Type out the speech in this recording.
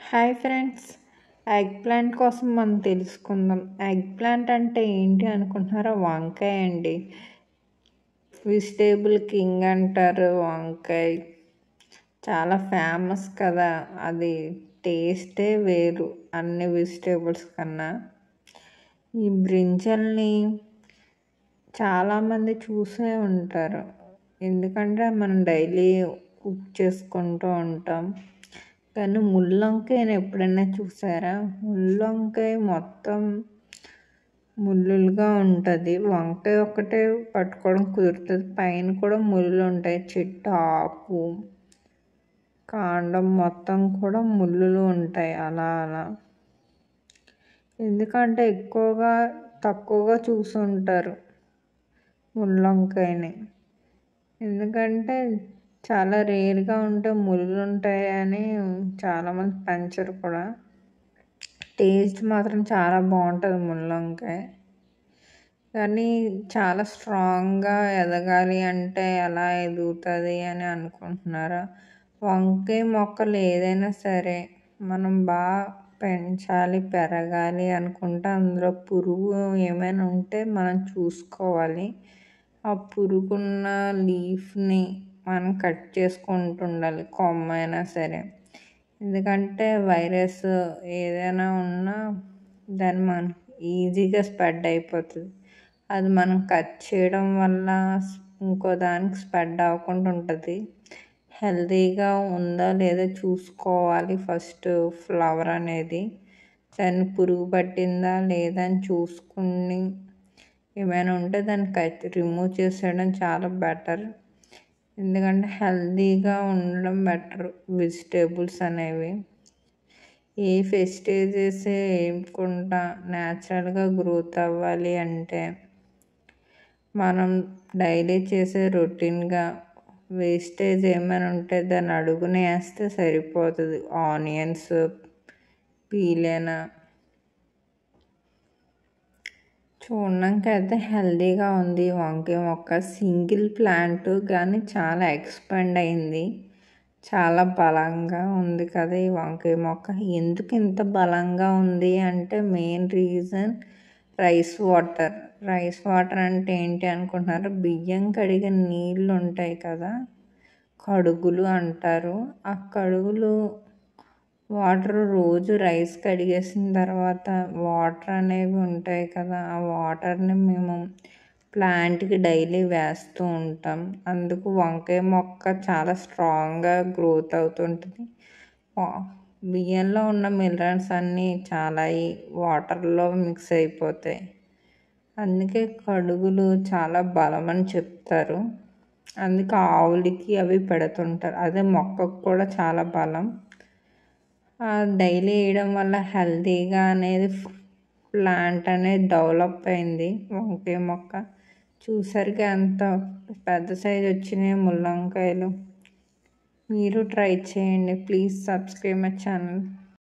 Hi friends, egg plant కోసం మనం తెలుసుకుందాం. ఎగ్ ప్లాంట్ అంటే ఏంటి అనుకుంటున్నారా? వంకాయ అండి. వెజిటేబుల్ కింగ్ అంటారు వంకాయ. చాలా ఫేమస్ కదా, అది టేస్టే వేరు అన్ని వెజిటేబుల్స్ కన్నా. ఈ బ్రింజల్ని చాలామంది చూసే ఉంటారు, ఎందుకంటే మనం డైలీ కుక్ చేసుకుంటూ ఉంటాం. కానీ ముళ్ళొంకాయని ఎప్పుడైనా చూసారా? ముళ్ళొంకాయ మొత్తం ముళ్ళులుగా ఉంటుంది. వంకాయ ఒక్కటే పట్టుకోవడం కుదురుతుంది, పైన కూడా ముళ్ళు ఉంటాయి. చెట్టు ఆకు కాండం మొత్తం కూడా ముళ్ళులు ఉంటాయి. అలా ఎందుకంటే తక్కువగా చూసుంటారు ముళ్ళొంకాయని. ఎందుకంటే చాలా రేర్గా ఉంటే ముళ్ళు ఉంటాయని చాలామంది పెంచరు కూడా. టేస్ట్ మాత్రం చాలా బాగుంటుంది ముళ్ళొంకాయ. కానీ చాలా స్ట్రాంగ్గా ఎదగాలి అంటే ఎలా ఎదుగుతుంది అని అనుకుంటున్నారా? వంకాయ మొక్కలు ఏదైనా సరే మనం బాగా పెంచాలి, పెరగాలి అనుకుంటే అందులో పురుగు ఏమైనా ఉంటే మనం చూసుకోవాలి. ఆ పురుగున్న లీఫ్ని మనం కట్ చేసుకుంటూ ఉండాలి, కొమ్మ అయినా సరే. ఎందుకంటే వైరస్ ఏదైనా ఉన్నా దాన్ని మనం ఈజీగా స్ప్రెడ్ అయిపోతుంది. అది మనం కట్ చేయడం వల్ల ఇంకో దానికి స్ప్రెడ్ అవ్వకుండా ఉంటుంది. హెల్తీగా ఉందా లేదా చూసుకోవాలి ఫస్ట్. ఫ్లవర్ అనేది దాన్ని పురుగు పట్టిందా లేదా అని చూసుకుని ఏమైనా ఉంటే దాన్ని రిమూవ్ చేసేయడం చాలా బెటర్. ఎందుకంటే హెల్తీగా ఉండడం బెటర్ వెజిటేబుల్స్ అనేవి. ఏ పెస్టిసైడ్స్ వేయకుండా న్యాచురల్గా గ్రోత్ అవ్వాలి అంటే మనం డైలీ చేసే రొటీన్గా వేస్టేజ్ ఏమైనా ఉంటే దాన్ని అడుగునే వేస్తే సరిపోతుంది. ఆనియన్స్ పీలైనా చూడడానికి అయితే హెల్తీగా ఉంది వంకాయ మొక్క. సింగిల్ ప్లాంట్ కానీ చాలా ఎక్స్పాండ్ అయింది, చాలా బలంగా ఉంది కదా ఈ వంకాయ మొక్క. ఎందుకు ఇంత బలంగా ఉంది అంటే మెయిన్ రీజన్ రైస్ వాటర్ అంటే ఏంటి అనుకుంటున్నారు? బియ్యం కడిగిన నీళ్ళు ఉంటాయి కదా, కడుగులు అంటారు. ఆ కడుగులు వాటర్ రోజు రైస్ కడిగేసిన తర్వాత వాటర్ అనేవి ఉంటాయి కదా, ఆ వాటర్ని మేము ప్లాంట్కి డైలీ వేస్తూ ఉంటాం. అందుకు వంకాయ మొక్క చాలా స్ట్రాంగ్గా గ్రోత్ అవుతుంటుంది. బియ్యంలో ఉన్న మినరల్స్ అన్నీ చాలా వాటర్లో మిక్స్ అయిపోతాయి. అందుకే కడుగులు చాలా బలం అని చెప్తారు. అందుకే ఆవులకి అవి పెడుతుంటారు. అదే మొక్కకు కూడా చాలా బలం. డైలీ వేయడం వల్ల హెల్తీగా అనేది ప్లాంట్ అనేది డెవలప్ అయింది వంకాయ మొక్క. చూసరికి ఎంత పెద్ద సైజు వచ్చినాయి ముళ్ళొంకాయలు. మీరు ట్రై చేయండి. Please subscribe my channel.